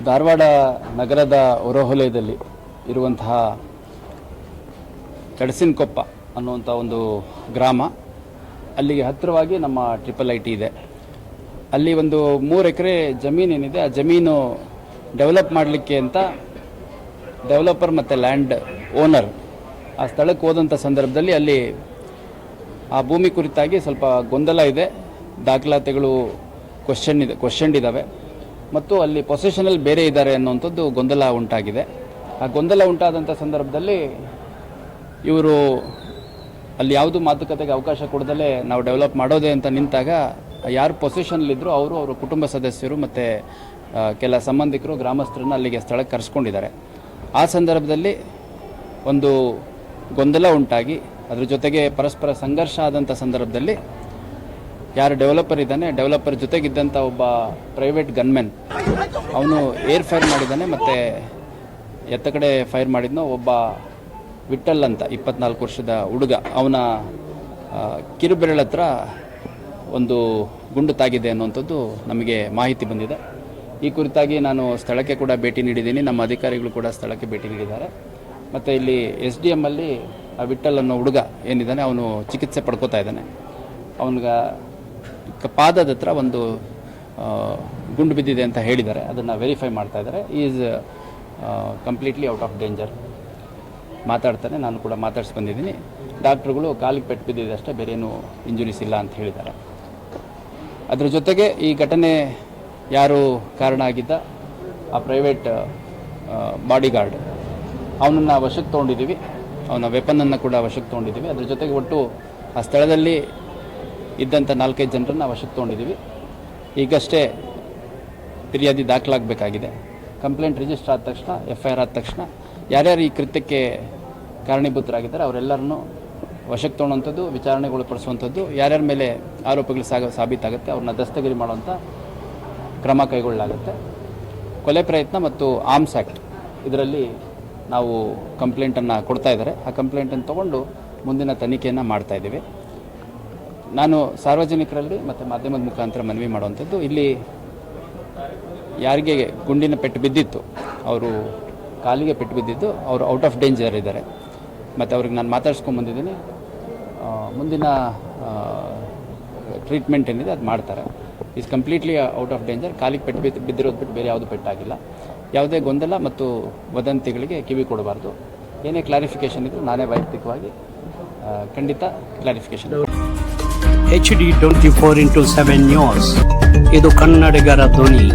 ಧಾರವಾಡ ನಗರದ ಹೊರವಲಯದಲ್ಲಿ ಇರುವಂತಹ ಕಡಸಿನಕೊಪ್ಪ ಅನ್ನುವಂಥ ಒಂದು ಗ್ರಾಮ, ಅಲ್ಲಿಗೆ ಹತ್ತಿರವಾಗಿ ನಮ್ಮ IIIT ಇದೆ. ಅಲ್ಲಿ ಒಂದು 3 ಎಕರೆ ಜಮೀನೇನಿದೆ, ಆ ಜಮೀನು ಡೆವಲಪ್ ಮಾಡಲಿಕ್ಕೆ ಅಂತ ಡೆವಲಪರ್ ಮತ್ತು ಲ್ಯಾಂಡ್ ಓನರ್ ಆ ಸ್ಥಳಕ್ಕೆ ಹೋದಂಥ ಸಂದರ್ಭದಲ್ಲಿ ಅಲ್ಲಿ ಆ ಭೂಮಿ ಕುರಿತಾಗಿ ಸ್ವಲ್ಪ ಗೊಂದಲ ಇದೆ, ದಾಖಲಾತಿಗಳು ಕ್ವಶನ್ ಇದ್ದಾವೆ ಮತ್ತು ಅಲ್ಲಿ ಪೊಸೆಷನಲ್ಲಿ ಬೇರೆ ಇದ್ದಾರೆ ಅನ್ನುವಂಥದ್ದು ಗೊಂದಲ ಉಂಟಾಗಿದೆ. ಆ ಗೊಂದಲ ಉಂಟಾದಂಥ ಸಂದರ್ಭದಲ್ಲಿ ಇವರು ಅಲ್ಲಿ ಯಾವುದು ಮಾತುಕತೆಗೆ ಅವಕಾಶ ಕೊಡದಲ್ಲೇ ನಾವು ಡೆವಲಪ್ ಮಾಡೋದೇ ಅಂತ ನಿಂತಾಗ ಯಾರು ಪೊಸೆಷನ್ಲಿದ್ದರು ಅವರ ಕುಟುಂಬ ಸದಸ್ಯರು ಮತ್ತು ಕೆಲ ಸಂಬಂಧಿಕರು ಗ್ರಾಮಸ್ಥರನ್ನು ಅಲ್ಲಿಗೆ ಸ್ಥಳಕ್ಕೆ ಕರೆಸ್ಕೊಂಡಿದ್ದಾರೆ. ಆ ಸಂದರ್ಭದಲ್ಲಿ ಒಂದು ಗೊಂದಲ ಉಂಟಾಗಿ ಅದರ ಜೊತೆಗೆ ಪರಸ್ಪರ ಸಂಘರ್ಷ ಆದಂಥ ಸಂದರ್ಭದಲ್ಲಿ ಯಾರು ಡೆವಲಪರ್ ಇದ್ದಾನೆ, ಡೆವಲಪರ್ ಜೊತೆಗಿದ್ದಂಥ ಒಬ್ಬ ಪ್ರೈವೇಟ್ ಗನ್ಮೆನ್ ಅವನು ಏರ್ ಫೈರ್ ಮಾಡಿದ್ದಾನೆ ಮತ್ತು ಎತ್ತ ಕಡೆ ಫೈರ್ ಮಾಡಿದ್ನೋ ಒಬ್ಬ ವಿಠಲ್ ಅಂತ 24 ವರ್ಷದ ಹುಡುಗ, ಅವನ ಕಿರುಬೆರಳ ಹತ್ರ ಒಂದು ಗುಂಡು ತಾಗಿದೆ ಅನ್ನುವಂಥದ್ದು ನಮಗೆ ಮಾಹಿತಿ ಬಂದಿದೆ. ಈ ಕುರಿತಾಗಿ ನಾನು ಸ್ಥಳಕ್ಕೆ ಕೂಡ ಭೇಟಿ ನೀಡಿದ್ದೀನಿ, ನಮ್ಮ ಅಧಿಕಾರಿಗಳು ಕೂಡ ಸ್ಥಳಕ್ಕೆ ಭೇಟಿ ನೀಡಿದ್ದಾರೆ. ಮತ್ತು ಇಲ್ಲಿ SDM ಅಲ್ಲಿ ಆ ವಿಠಲ್ ಅನ್ನೋ ಹುಡುಗ ಏನಿದ್ದಾನೆ ಅವನು ಚಿಕಿತ್ಸೆ ಪಡ್ಕೋತಾ ಇದ್ದಾನೆ. ಅವನಿಗೆ ಪಾದದ ಹತ್ರ ಒಂದು ಗುಂಡು ಬಿದ್ದಿದೆ ಅಂತ ಹೇಳಿದ್ದಾರೆ, ಅದನ್ನು ವೆರಿಫೈ ಮಾಡ್ತಾ ಇದ್ದಾರೆ. Is completely out of danger ಮಾತಾಡ್ತಾನೆ. ನಾನು ಕೂಡ ಮಾತಾಡ್ಸಿ ಬಂದಿದ್ದೀನಿ. ಡಾಕ್ಟ್ರುಗಳು ಕಾಲಿಗೆ ಪೆಟ್ಟು ಬಿದ್ದಿದೆ ಅಷ್ಟೇ, ಬೇರೇನು ಇಂಜುರೀಸ್ ಇಲ್ಲ ಅಂತ ಹೇಳಿದ್ದಾರೆ. ಅದರ ಜೊತೆಗೆ ಈ ಘಟನೆ ಯಾರು ಕಾರಣ ಆಗಿದ್ದ ಆ ಪ್ರೈವೇಟ್ ಬಾಡಿಗಾರ್ಡ್ ಅವನನ್ನು ವಶಕ್ಕೆ ತೊಗೊಂಡಿದ್ದೀವಿ, ಅವನ ವೆಪನನ್ನು ಕೂಡ ವಶಕ್ಕೆ ತೊಗೊಂಡಿದ್ದೀವಿ. ಅದ್ರ ಜೊತೆಗೆ ಒಟ್ಟು ಆ ಸ್ಥಳದಲ್ಲಿ ಇದ್ದಂಥ 4-5 ಜನರನ್ನು ವಶಕ್ಕೆ ತೊಗೊಂಡಿದ್ದೀವಿ. ಈಗಷ್ಟೇ ಫಿರ್ಯಾದಿ ದಾಖಲಾಗಬೇಕಾಗಿದೆ. ಕಂಪ್ಲೇಂಟ್ ರಿಜಿಸ್ಟರ್ ಆದ ತಕ್ಷಣ, FIR ಆದ ತಕ್ಷಣ ಯಾರ್ಯಾರು ಈ ಕೃತ್ಯಕ್ಕೆ ಕಾರಣೀಭೂತರಾಗಿದ್ದಾರೆ ಅವರೆಲ್ಲರನ್ನೂ ವಶಕ್ಕೆ ತೊಗೊಳ್ಳೋಂಥದ್ದು, ವಿಚಾರಣೆಗೊಳಪಡಿಸುವಂಥದ್ದು, ಯಾರ್ಯಾರ ಮೇಲೆ ಆರೋಪಗಳು ಸಾಬೀತಾಗುತ್ತೆ ಅವ್ರನ್ನ ದಸ್ತಗಿರಿ ಮಾಡುವಂಥ ಕ್ರಮ ಕೈಗೊಳ್ಳಲಾಗುತ್ತೆ. ಕೊಲೆ ಪ್ರಯತ್ನ ಮತ್ತು ಆರ್ಮ್ಸ್ ಆ್ಯಕ್ಟ್ ಇದರಲ್ಲಿ ನಾವು ಕಂಪ್ಲೇಂಟನ್ನು ಕೊಡ್ತಾ ಇದ್ದಾರೆ. ಆ ಕಂಪ್ಲೇಂಟನ್ನು ತೊಗೊಂಡು ಮುಂದಿನ ತನಿಖೆಯನ್ನು ಮಾಡ್ತಾ ಇದ್ದೀವಿ. ನಾನು ಸಾರ್ವಜನಿಕರಲ್ಲಿ ಮತ್ತು ಮಾಧ್ಯಮದ ಮುಖಾಂತರ ಮನವಿ ಮಾಡುವಂಥದ್ದು, ಇಲ್ಲಿ ಯಾರಿಗೆ ಗುಂಡಿನ ಪೆಟ್ಟು ಬಿದ್ದಿತ್ತು, ಅವರು ಕಾಲಿಗೆ ಪೆಟ್ಟು ಬಿದ್ದಿದ್ದು, ಅವರು ಔಟ್ ಆಫ್ ಡೇಂಜರ್ ಇದ್ದಾರೆ. ಮತ್ತು ಅವ್ರಿಗೆ ನಾನು ಮಾತಾಡ್ಸ್ಕೊಂಬಂದಿದ್ದೀನಿ. ಮುಂದಿನ ಟ್ರೀಟ್ಮೆಂಟ್ ಏನಿದೆ ಅದು ಮಾಡ್ತಾರೆ. Is completely out of danger. ಕಾಲಿಗೆ ಪೆಟ್ಟು ಬಿದ್ದಿರೋದು ಬಿಟ್ಟು ಬೇರೆ ಯಾವುದು ಪೆಟ್ಟಾಗಿಲ್ಲ. ಯಾವುದೇ ಗೊಂದಲ ಮತ್ತು ವದಂತಿಗಳಿಗೆ ಕಿವಿ ಕೊಡಬಾರ್ದು. ಏನೇ ಕ್ಲಾರಿಫಿಕೇಷನ್ ಇದ್ದರೂ ನಾನೇ ವೈಯಕ್ತಿಕವಾಗಿ ಖಂಡಿತ ಕ್ಲಾರಿಫಿಕೇಷನ್. HD 24x7 ನ್ಯೂಸ್, ಇದು ಕನ್ನಡಿಗರ ಧ್ವನಿ.